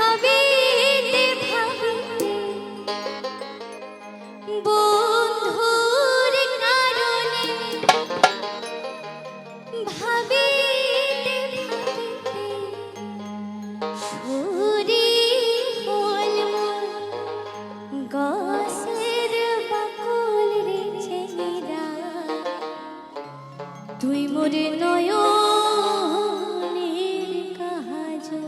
ভাবিতে ভাবিতে বন্ধুর কারণে ভাবিতে ভাবিতে শরীর হল গাছের বাকল রে ছেঁড়া তুই মোর নয়নের কাজল।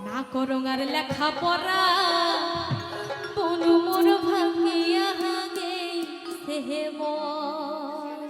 না করঙার লেখা পড়া তনু মোর ভাঙিয়া গেছে মন।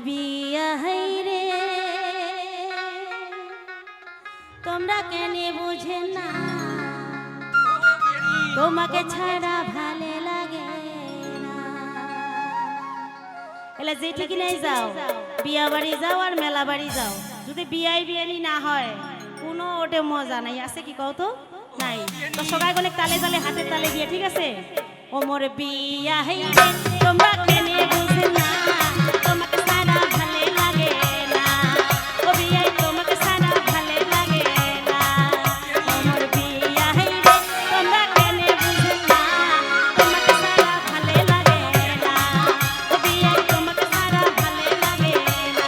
বিয়া হাইরে তোমরা কেন বুঝে না তোমাকে ছাড়া ভালো লাগে না এলা যে ঠিক নাই যাও বিয়া বাড়ি যাও আর মেলা বাড়ি যাও যদি বিয়াই বিয়ানি না হয় কোনো ওটে মজা নাই আছে কি কও তো নাই তো সবাই অনেক তালে তালে হাতে তালে দিয়ে ঠিক আছে ও মোর বিয়া হাইরে তোমরা কেন বুঝে না তোমাকে ছাড়া ভালো লাগে না ও বিয়া তোমাকে ছাড়া ভালো লাগে না ও মোর বিয়া হাইরে তোমরা কেন বুঝে না তোমাকে ছাড়া ভালো লাগে না ও বিয়া তোমাকে ছাড়া ভালো লাগে না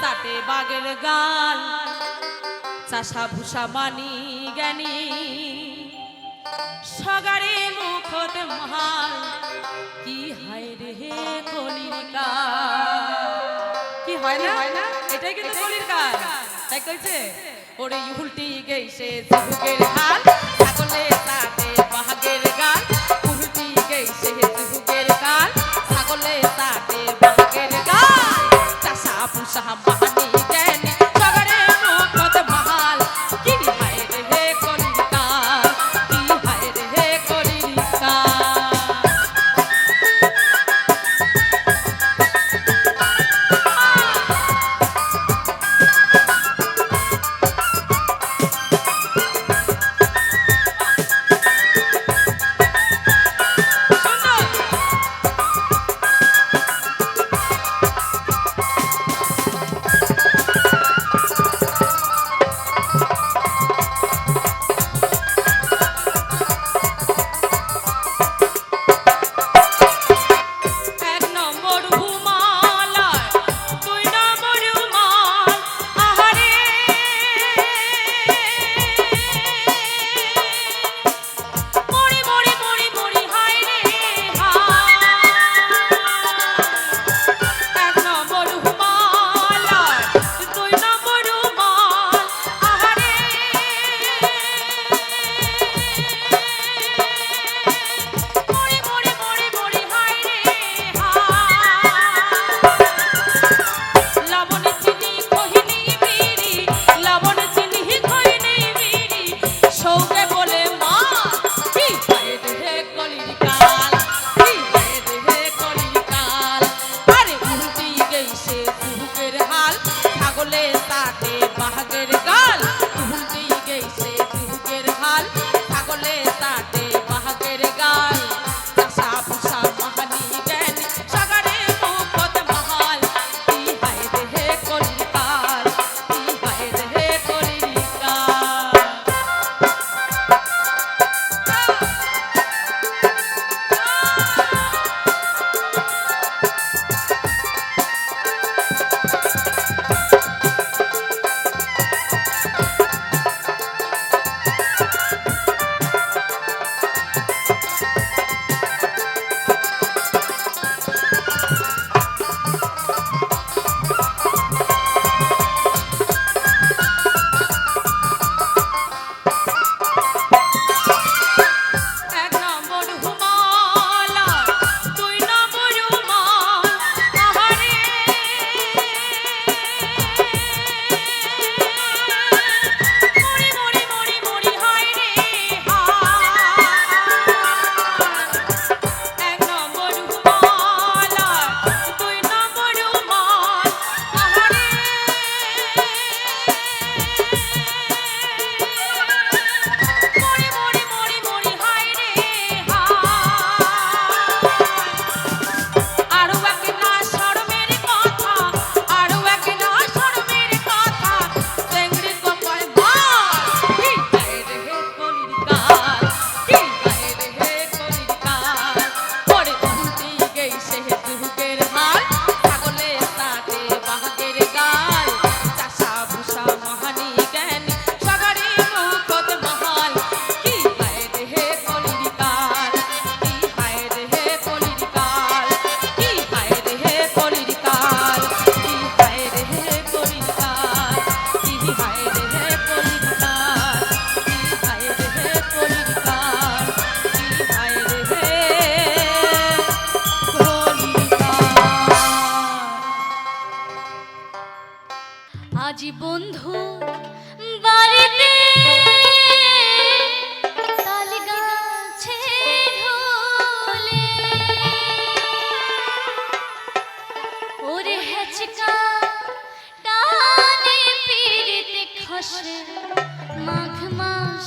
সাটে বাগের গাল চাষা ভূষা মানি জ্ঞানী সগারে মুখত মহাল কি হয় রে কলির কাল কি হয় না এটাই কিন্তু কলির কাল তাই কইছে ওরে উল্টি গেছে যুগের হাল ছাগলে সাটে বাগের গাল উল্টি গেছে যুগের কাল ছাগলে সাটে বাগের গাল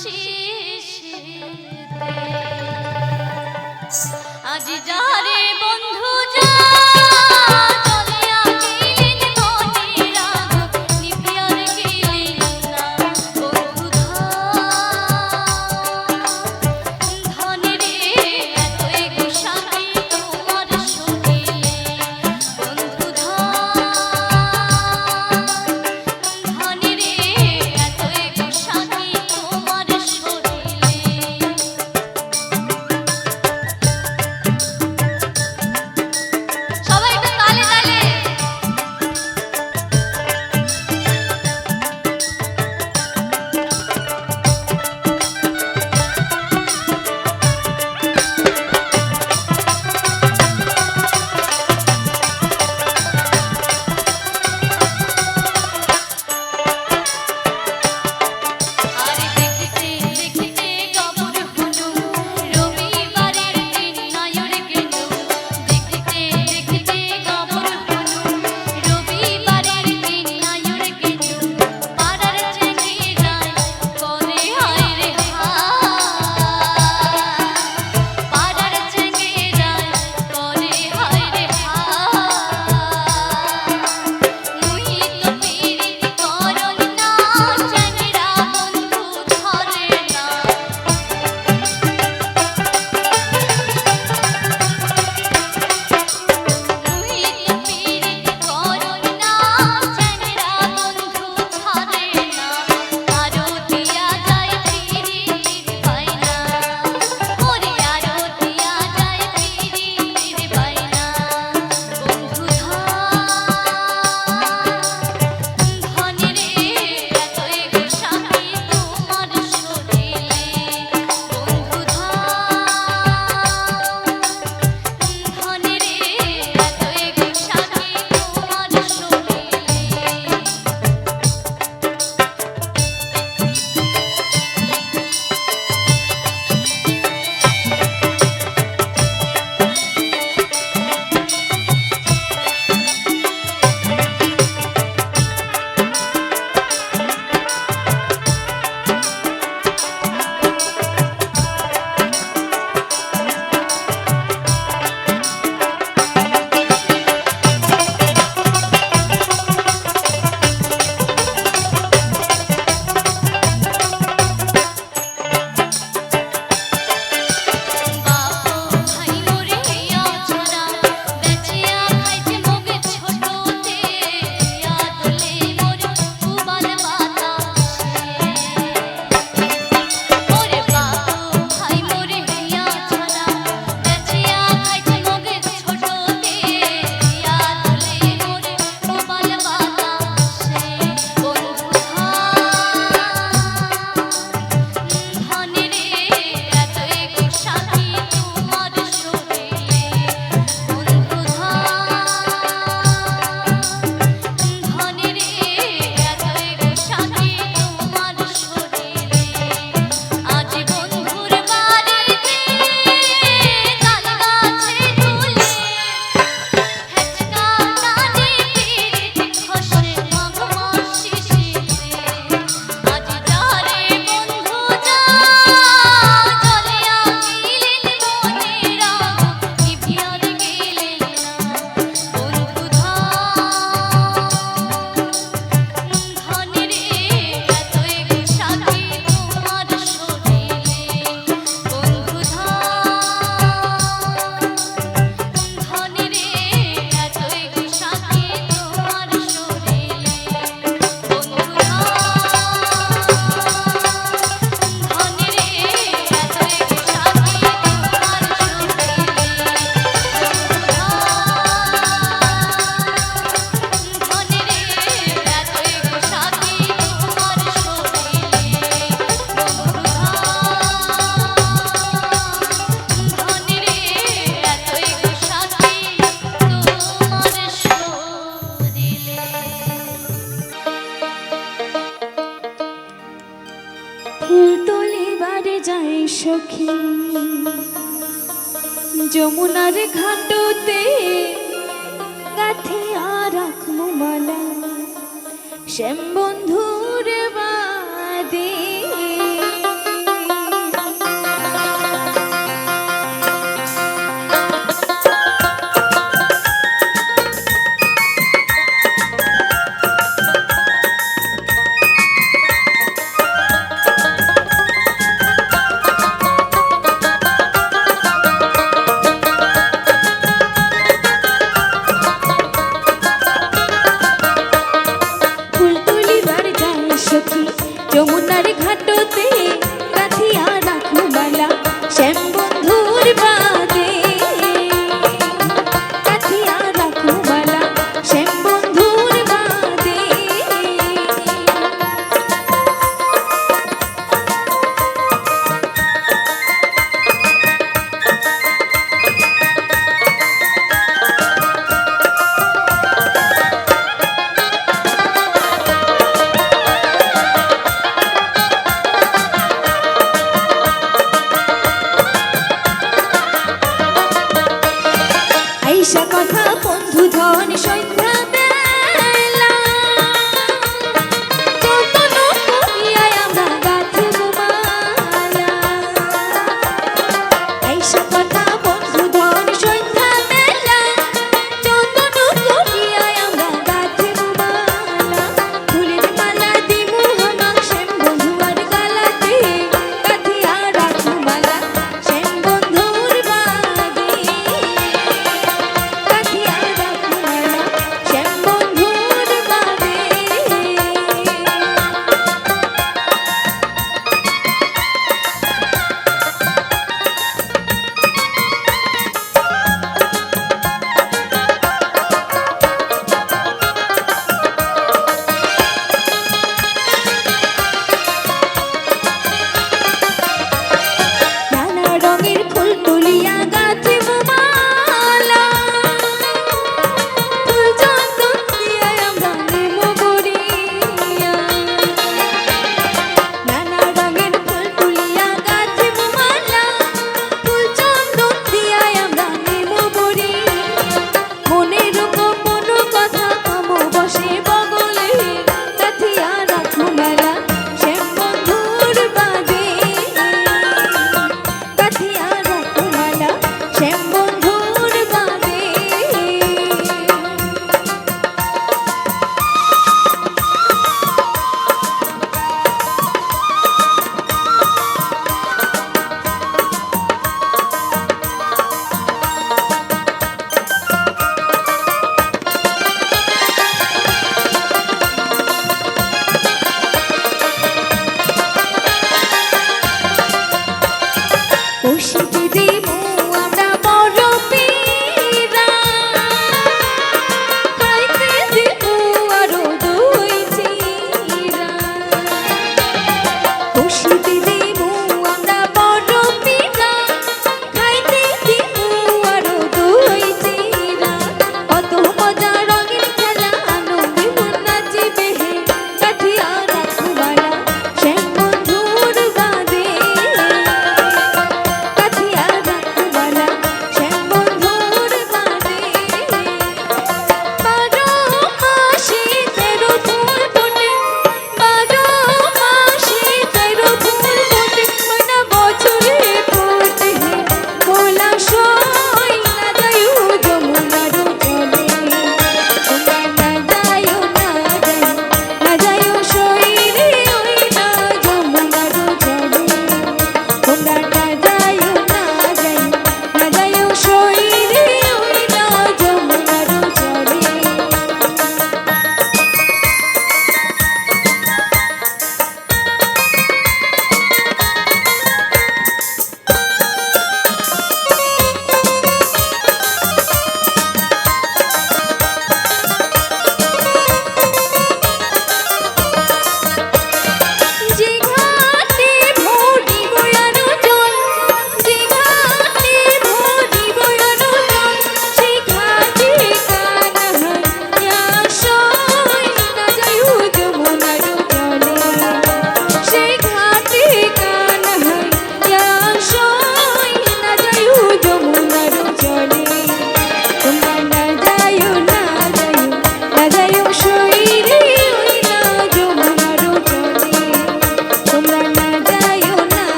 শেষেতে। আজ যারে বন্ধু যা চলিয়া গেলেন মনের আগুন নিভিয়া গেলেন না বন্ধু ধন রে এতই গোসামি তোমার শরীরে বন্ধু ধন রে এতই গোসামি তোমার শরীরে। সবাই একটু তালে তালে। আরে দেখিতে দেখিতে কবর হলো রবিবারের দিন নায়র গেল। দেখিতে দেখিতে কবর হলো রবিবারের দিন নায়র গেল। পাড়ার চেঙ্গিরায় করে হায় রে হায়, পাড়ার চেঙ্গিরায় করে হায় রে হায়। মুই তো পীড়িত করন না চেঙ্গিরা বন্ধু ধরে না। মুই তো পীড়িত করন না চেঙ্গিরা বন্ধু ধরে না। আরো দিয়া যায় পীড়িত বাইনা, ওরে আরো দিয়া যায় পীড়িত বাইনা বন্ধু ধন রে এতই গোসামি তোমার শরীরে বন্ধু ধন রে এতই গোসামি তোমার শরীরে। বাপু ভাই মোরে হিয়া ছড়া বেচিয়া খাইতে মগে ছোটতে আদলে মোর উবাল বাতাসে। ওরে বাপু ভাই মোরে হিয়া ছড়া বেচিয়া খাইতে মগে ছোটতে আদলে মোর উবাল বাতাসে বন্ধু ধন রে এতই গোসামি তোমার শরীরে বন্ধু ধন রে এতই গোসামি তোমার শরীরে। আজ বন্ধুর বাড়িতে তাল গাছে ঝুলে হেচকা টানে পীড়িত খসে মাঘ মাস শিশিরে। আজ যারে বন্ধু যা চলিয়া গেলেন মনের আগুন নিভিয়া গেলেন না বন্ধু ধন রে এতই গোসামি তোমার শরীরে বন্ধু ধন রে এতই গোসামি তোমার শরীরে বন্ধু ধন রে এতই গোসামি ফুল তোলিবারে যাই সখী যমুনার ঘাটতে গাথিয়া রাখমু মালা শ্যাম বন্ধুর বাদে ঘাটতে